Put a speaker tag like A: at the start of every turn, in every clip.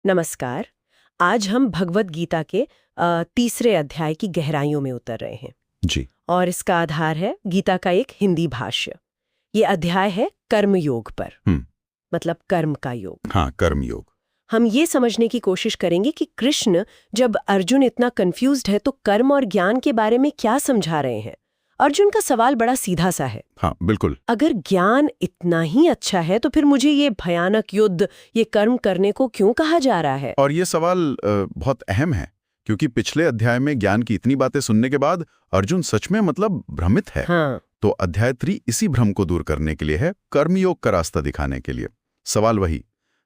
A: नमस्कार। आज हम भगवत गीता के तीसरे अध्याय की गहराइयों में उतर रहे हैं
B: जी।
A: और इसका आधार है गीता का एक हिंदी भाष्य। ये अध्याय है कर्म योग पर, मतलब कर्म का योग।
B: हाँ, कर्म योग।
A: हम ये समझने की कोशिश करेंगे कि कृष्ण जब अर्जुन इतना कंफ्यूज्ड है तो कर्म और ज्ञान के बारे में क्या समझा रहे हैं। अर्जुन का सवाल बड़ा सीधा सा है।
B: हाँ, बिल्कुल।
A: अगर ज्ञान इतना ही अच्छा है तो फिर मुझे ये भयानक युद्ध, ये कर्म करने को क्यों कहा जा रहा है?
B: और ये सवाल बहुत अहम है, क्योंकि पिछले अध्याय में ज्ञान की इतनी बातें सुनने के बाद अर्जुन सच में भ्रमित है।
A: हाँ।
B: तो अध्याय 3 इसी भ्रम को दूर करने के लिए है, कर्मयोग का रास्ता दिखाने के लिए। सवाल वही,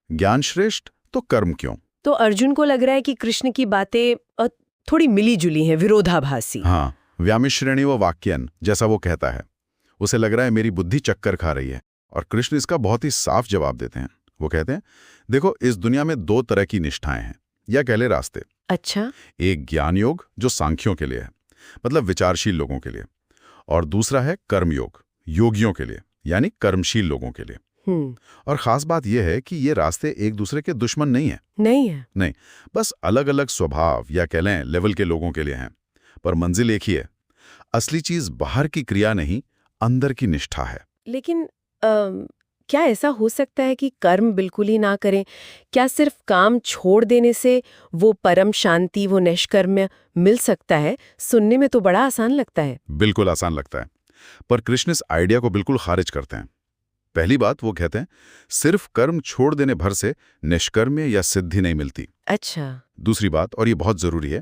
B: ज्ञान श्रेष्ठ तो कर्म क्यों?
A: तो अर्जुन को लग रहा है कि कृष्ण की बातें थोड़ी मिली जुली हैं, विरोधाभासी।
B: हाँ, व्यामिश्रेणी व वाक्यन जैसा वो कहता है। उसे लग रहा है मेरी बुद्धि चक्कर खा रही है, और कृष्ण इसका बहुत ही साफ जवाब देते हैं। वो कहते हैं, देखो, इस दुनिया में 2 तरह की निष्ठाएं हैं, या कह ले रास्ते।
A: अच्छा।
B: एक ज्ञान योग जो सांख्यों के लिए है, मतलब विचारशील लोगों के लिए, और दूसरा है कर्मयोग, योगियों के लिए, यानी कर्मशील लोगों के लिए। और खास बात यह है कि ये रास्ते एक दूसरे के दुश्मन नहीं है। नहीं, बस अलग अलग स्वभाव या कह लें लेवल के लोगों के लिए हैं, पर मंजिल एक ही है। असली चीज बाहर की क्रिया नहीं, अंदर की निष्ठा है।
A: लेकिन क्या ऐसा हो सकता है कि कर्म बिल्कुल ही ना करें? क्या सिर्फ काम छोड़ देने से वो परम शांति, वो नैष्कर्म्य मिल सकता है? सुनने में तो बड़ा आसान लगता है।
B: बिल्कुल आसान लगता है, पर कृष्ण इस आइडिया को बिल्कुल खारिज करते हैं। पहली बात, वो कहते हैं सिर्फ कर्म छोड़ देने भर से निष्कर्म्य या सिद्धि नहीं मिलती।
A: अच्छा।
B: दूसरी बात, और ये बहुत जरूरी है,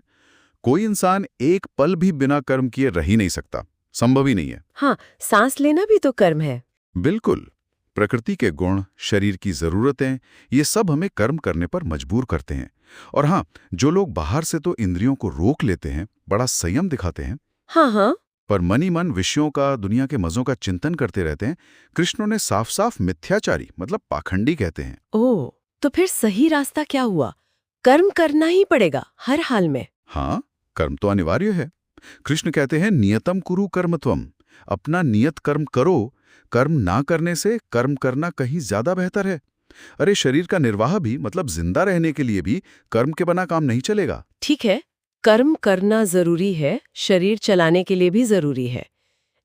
B: कोई इंसान एक पल भी बिना कर्म किए रह ही नहीं सकता, संभव ही नहीं है।
A: हाँ, सांस लेना भी तो कर्म है।
B: बिल्कुल। प्रकृति के गुण, शरीर की जरूरतें, ये सब हमें कर्म करने पर मजबूर करते हैं। और हाँ, जो लोग बाहर से तो इंद्रियों को रोक लेते हैं, बड़ा संयम दिखाते हैं,
A: हाँ हाँ।
B: पर मन ही मन विषयों का, दुनिया के मजों का चिंतन करते रहते हैं, कृष्ण ने साफ साफ मिथ्याचारी, मतलब पाखंडी कहते हैं।
A: ओह, तो फिर सही रास्ता क्या हुआ? कर्म करना ही पड़ेगा हर हाल में?
B: हाँ, कर्म तो अनिवार्य है। कृष्ण कहते हैं नियतम कुरु कर्मत्वम, अपना नियत कर्म करो। कर्म ना करने से कर्म करना कहीं ज्यादा बेहतर है। अरे, शरीर का निर्वाह भी, मतलब जिंदा रहने के लिए भी कर्म के बिना काम नहीं चलेगा।
A: ठीक है, कर्म करना जरूरी है, शरीर चलाने के लिए भी जरूरी है।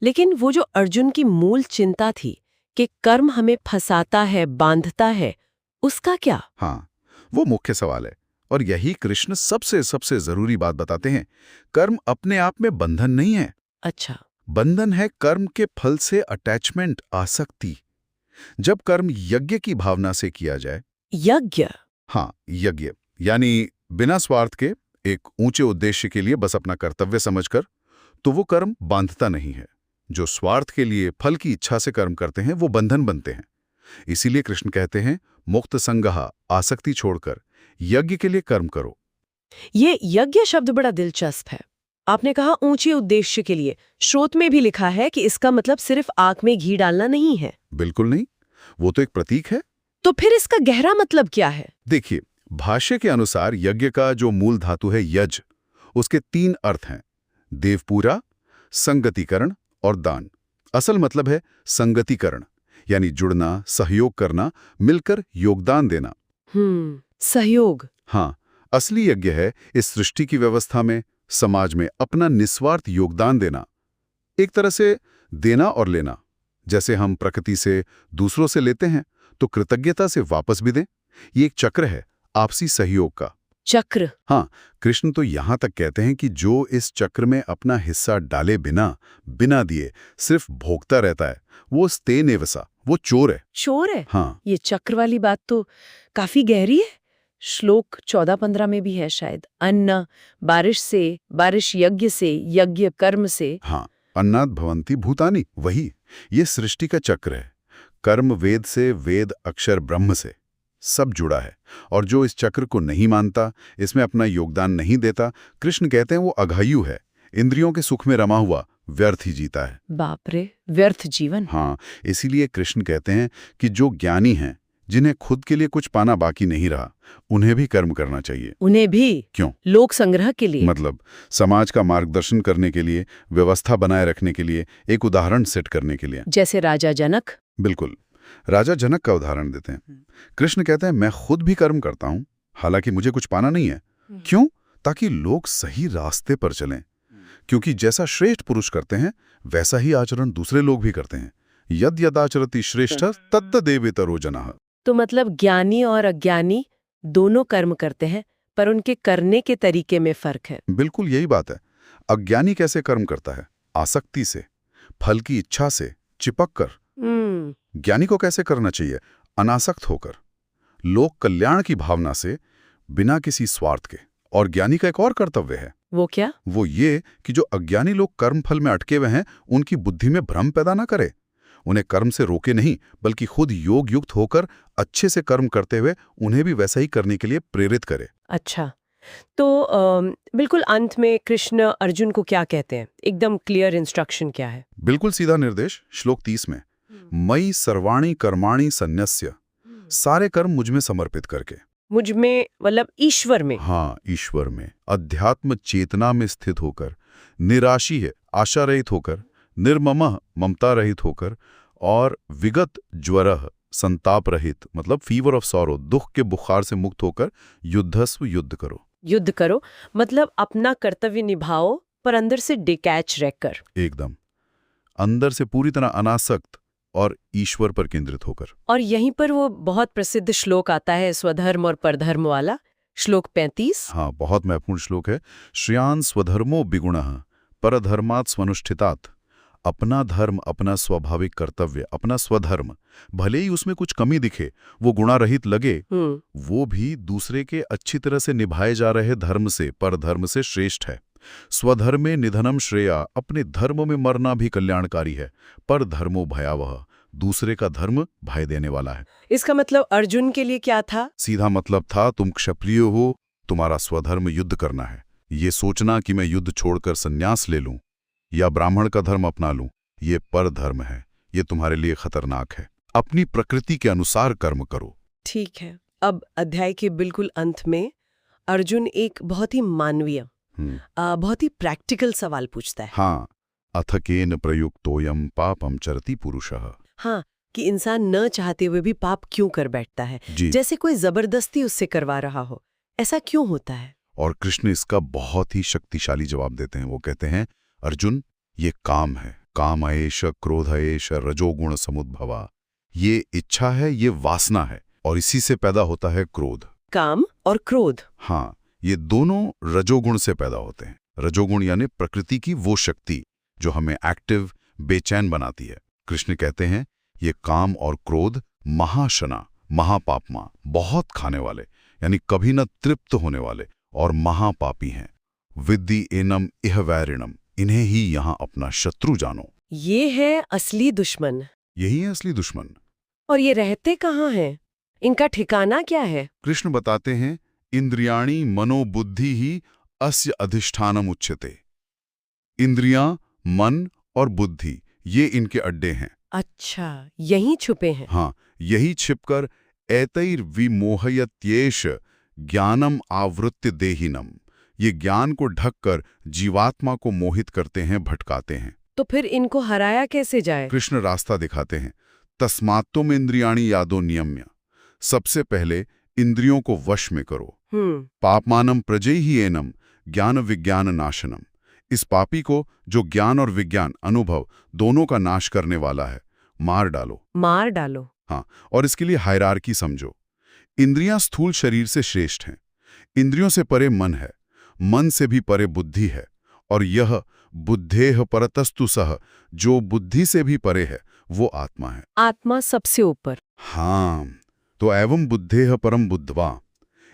A: लेकिन वो जो अर्जुन की मूल चिंता थी कि कर्म हमें फंसाता है, बांधता है, उसका क्या?
B: हाँ, वो मुख्य सवाल है, और यही कृष्ण सबसे सबसे जरूरी बात बताते हैं। कर्म अपने आप में बंधन नहीं है।
A: अच्छा।
B: बंधन है कर्म के फल से अटैचमेंट, आसक्ति। जब कर्म यज्ञ की भावना से किया जाए,
A: यज्ञ?
B: हाँ, यज्ञ यानी बिना स्वार्थ के, एक ऊंचे उद्देश्य के लिए बस अपना कर्तव्य समझकर, तो वो कर्म बांधता नहीं है। जो स्वार्थ के लिए, फल की इच्छा से कर्म करते हैं, वो बंधन बनते हैं। इसीलिए कृष्ण कहते हैं मुक्त संगह, आसक्ति छोड़कर यज्ञ के लिए कर्म करो।
A: ये यज्ञ शब्द बड़ा दिलचस्प है। आपने कहा ऊंचे उद्देश्य के लिए। स्रोत में भी लिखा है कि इसका मतलब सिर्फ आंख में घी डालना नहीं है।
B: बिल्कुल नहीं, वो तो एक प्रतीक है।
A: तो फिर इसका गहरा मतलब क्या है?
B: देखिए, भाष्य के अनुसार यज्ञ का जो मूल धातु है यज, उसके 3 अर्थ हैं, देवपूरा, संगतिकरण और दान। असल मतलब है संगतिकरण, यानी जुड़ना, सहयोग करना, मिलकर योगदान देना।
A: सहयोग।
B: हाँ, असली यज्ञ है इस सृष्टि की व्यवस्था में, समाज में अपना निस्वार्थ योगदान देना। एक तरह से देना और लेना। जैसे हम प्रकृति से, दूसरों से लेते हैं, तो कृतज्ञता से वापस भी दें। ये एक चक्र है, आपसी सहयोग का।
A: चक्र?
B: हाँ, कृष्ण तो यहां तक कहते हैं कि जो इस चक्र में अपना हिस्सा डाले बिना दिए सिर्फ भोगता रहता है, वो स्तेनेवसा, वो चोर है।
A: चोर है?
B: हाँ।
A: ये चक्र वाली बात तो काफी गहरी है। श्लोक 14-15 में भी है शायद। अन्न बारिश से, बारिश यज्ञ से, यज्ञ कर्म से।
B: हाँ, अन्नात् भवन्ति भूतानि, वही। ये सृष्टि का चक्र है। कर्म वेद से, वेद अक्षर ब्रह्म से, सब जुड़ा है। और जो इस चक्र को नहीं मानता, इसमें अपना योगदान नहीं देता, कृष्ण कहते हैं वो अघायु है, इंद्रियों के सुख में रमा हुआ, व्यर्थ ही जीता है।
A: बाप रे, व्यर्थ जीवन।
B: हाँ, इसीलिए कृष्ण कहते हैं कि जो ज्ञानी हैं, जिन्हें खुद के लिए कुछ पाना बाकी नहीं रहा, उन्हें भी कर्म करना चाहिए।
A: उन्हें भी?
B: क्यों?
A: लोक संग्रह के लिए?
B: मतलब समाज का मार्गदर्शन करने के लिए, व्यवस्था बनाए रखने के लिए, एक उदाहरण सेट करने के लिए।
A: जैसे राजा जनक?
B: बिल्कुल, राजा जनक का उदाहरण देते हैं। कृष्ण कहते हैं मैं खुद भी कर्म करता हूँ, हालांकि मुझे कुछ पाना नहीं है। क्यों? ताकि लोग सही रास्ते पर चलें। क्योंकि जैसा श्रेष्ठ पुरुष करते हैं वैसा ही आचरण दूसरे लोग भी करते हैं। यद यदाचरति श्रेष्ठ तत्तदेवेतरो जनः।
A: तो मतलब ज्ञानी और अज्ञानी दोनों कर्म करते हैं, पर उनके करने के तरीके में फर्क है।
B: बिल्कुल यही बात है। अज्ञानी कैसे कर्म करता है? आसक्ति से, फल की इच्छा से, चिपक कर। ज्ञानी को कैसे करना चाहिए? अनासक्त होकर, लोक कल्याण की भावना से, बिना किसी स्वार्थ के। और ज्ञानी का एक और कर्तव्य है।
A: वो क्या?
B: वो ये कि जो अज्ञानी लोग कर्म फल में अटके हुए हैं उनकी बुद्धि में भ्रम पैदा ना करे। उन्हें कर्म से रोके नहीं, बल्कि खुद योग युक्त होकर अच्छे से कर्म करते हुए उन्हें भी वैसा ही करने के लिए प्रेरित करे।
A: अच्छा, तो बिल्कुल अंत में कृष्ण अर्जुन को क्या कहते हैं? एकदम क्लियर इंस्ट्रक्शन क्या है?
B: बिल्कुल सीधा निर्देश श्लोक 30 में, मयि सर्वाणि कर्माणि सन्न्यस्य, सारे कर्म मुझ में समर्पित करके।
A: मुझ में मतलब ईश्वर में?
B: हाँ, ईश्वर में, अध्यात्म चेतना में स्थित होकर, निराशी है आशा रहित होकर, निर्ममः ममता रहित होकर, और विगत ज्वरः संताप रहित मतलब फीवर ऑफ सॉरो, दुख के बुखार से मुक्त होकर युद्धस्व युद्ध करो।
A: युद्ध करो मतलब अपना कर्तव्य निभाओ, पर अंदर से डिटैच रहकर।
B: एकदम अंदर से पूरी तरह अनासक्त और ईश्वर पर केंद्रित होकर। और
A: यहीं पर वो बहुत प्रसिद्ध श्लोक आता है, स्वधर्म और परधर्म वाला, श्लोक 35।
B: हाँ, बहुत महत्वपूर्ण श्लोक है। श्रियान स्वधर्मो विगुणः परधर्मात् स्वनुष्ठितात्। अपना धर्म, अपना स्वाभाविक कर्तव्य, अपना स्वधर्म, भले ही उसमें कुछ कमी दिखे, वो गुणारहित लगे, वो भी दूसरे के अच्छी तरह से निभाए जा रहे धर्म से, परधर्म से श्रेष्ठ है। स्वधर्मे निधनम श्रेया, अपने धर्म में मरना भी कल्याणकारी है। पर धर्मो भयावह, दूसरे का धर्म भय देने वाला है।
A: इसका मतलब अर्जुन के लिए क्या था?
B: सीधा मतलब था, तुम क्षत्रिय हो, तुम्हारा स्वधर्म युद्ध करना है। ये सोचना कि मैं युद्ध छोड़कर संन्यास ले लूं या ब्राह्मण का धर्म अपना लूं, ये पर धर्म है, ये तुम्हारे लिए खतरनाक है। अपनी प्रकृति के अनुसार कर्म करो। ठीक
A: है। अब अध्याय के बिल्कुल अंत में अर्जुन एक बहुत ही मानवीय, बहुत ही प्रैक्टिकल सवाल पूछता है।
B: हाँ, अथ केन प्रयुक्तोयम पापम चरति पुरुषः।
A: हाँ, कि इंसान न चाहते हुए भी पाप क्यों कर बैठता है, जैसे कोई जबरदस्ती उससे करवा रहा हो। ऐसा क्यों होता है?
B: और कृष्ण इसका बहुत ही शक्तिशाली जवाब देते हैं। वो कहते हैं, अर्जुन, ये काम है, काम एष क्रोध एष रजोगुण समुद्भवा। ये इच्छा है, ये वासना है, और इसी से पैदा होता है क्रोध।
A: काम और क्रोध,
B: हाँ, ये दोनों रजोगुण से पैदा होते हैं। रजोगुण यानी प्रकृति की वो शक्ति जो हमें एक्टिव, बेचैन बनाती है। कृष्ण कहते हैं, ये काम और क्रोध महाशना, महापापमा, बहुत खाने वाले, यानी कभी न तृप्त होने वाले और महापापी हैं। विद्धि एनम इह वैरिणम, इन्हें ही यहाँ अपना शत्रु जानो।
A: ये है असली दुश्मन।
B: यही है असली दुश्मन।
A: और ये रहते कहाँ हैं? इनका ठिकाना क्या है?
B: कृष्ण बताते हैं, इंद्रियाणि मनोबुद्धि ही अस्य अधिष्ठानम उच्यते। इंद्रियां, मन और बुद्धि, ये इनके अड्डे हैं।
A: अच्छा, यहीं छुपे हैं।
B: हाँ, यही छिपकर एतैर्विमोहयत्येष ज्ञानम आवृत्य देहिनम, ये ज्ञान को ढककर जीवात्मा को मोहित करते हैं, भटकाते हैं।
A: तो फिर इनको हराया कैसे जाए?
B: कृष्ण रास्ता दिखाते हैं। तस्मात्तुम इंद्रियाणि यादो नियम्य, सबसे पहले इंद्रियों को वश में करो। पापमानम प्रजैहि एनम ज्ञान विज्ञान नाशनम, इस पापी को जो ज्ञान और विज्ञान, अनुभव दोनों का नाश करने वाला है, मार डालो।
A: मार डालो।
B: हाँ, और इसके लिए हायरार्की समझो। इंद्रियां स्थूल शरीर से श्रेष्ठ हैं। इंद्रियों से परे मन है, मन से भी परे बुद्धि है, और यह बुद्धेह परतस्तु सह, जो बुद्धि से भी परे है, वो आत्मा है।
A: आत्मा सबसे ऊपर।
B: हाँ, तो एवं बुद्धेह परम बुद्धवा,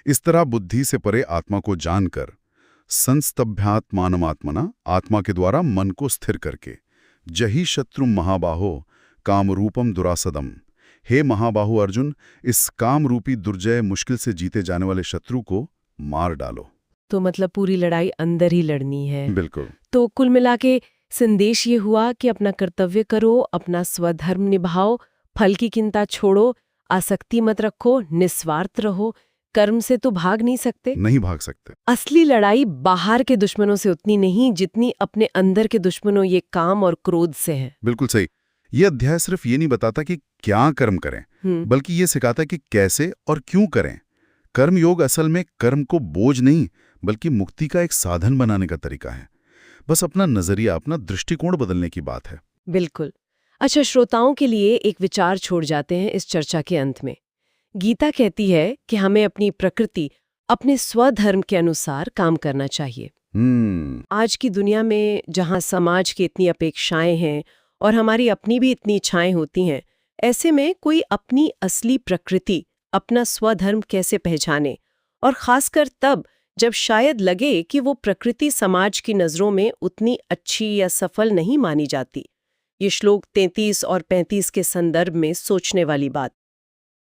B: इस तरह बुद्धि से परे आत्मा को जानकर, संस्तभ्यात्मानमात्मना, आत्मा के द्वारा मन को स्थिर करके, जहि शत्रु महाबाहो कामरूपम दुरासदम, हे महाबाहु अर्जुन, इस काम रूपी दुर्जय मुश्किल से जीते जाने वाले शत्रु को मार डालो।
A: तो मतलब पूरी लड़ाई अंदर ही लड़नी है।
B: बिल्कुल।
A: तो कुल मिला के संदेश ये हुआ कि अपना कर्तव्य करो, अपना स्वधर्म निभाओ, फल की चिंता छोड़ो, आसक्ति मत रखो, निस्वार्थ रहो। कर्म से तो भाग नहीं सकते।
B: नहीं भाग सकते।
A: असली लड़ाई बाहर के दुश्मनों से उतनी नहीं जितनी अपने अंदर के दुश्मनों, ये काम और क्रोध से है।
B: बिल्कुल सही। ये अध्याय सिर्फ ये नहीं बताता कि क्या कर्म करें, बल्कि ये सिखाता कि कैसे और क्यों करें। कर्मयोग असल में कर्म को बोझ नहीं बल्कि मुक्ति का एक साधन बनाने का तरीका है। बस अपना नजरिया, अपना दृष्टिकोण बदलने की बात है।
A: बिल्कुल। अच्छा, श्रोताओं के लिए एक विचार छोड़ जाते हैं इस चर्चा के अंत में। गीता कहती है कि हमें अपनी प्रकृति, अपने स्वधर्म के अनुसार काम करना चाहिए। आज की दुनिया में जहां समाज की इतनी अपेक्षाएं हैं और हमारी अपनी भी इतनी इच्छाएं होती हैं, ऐसे में कोई अपनी असली प्रकृति, अपना स्वधर्म कैसे पहचाने? और खासकर तब जब शायद लगे कि वो प्रकृति समाज की नज़रों में उतनी अच्छी या सफल नहीं मानी जाती। ये श्लोक 33 और 35 के संदर्भ में सोचने वाली बात।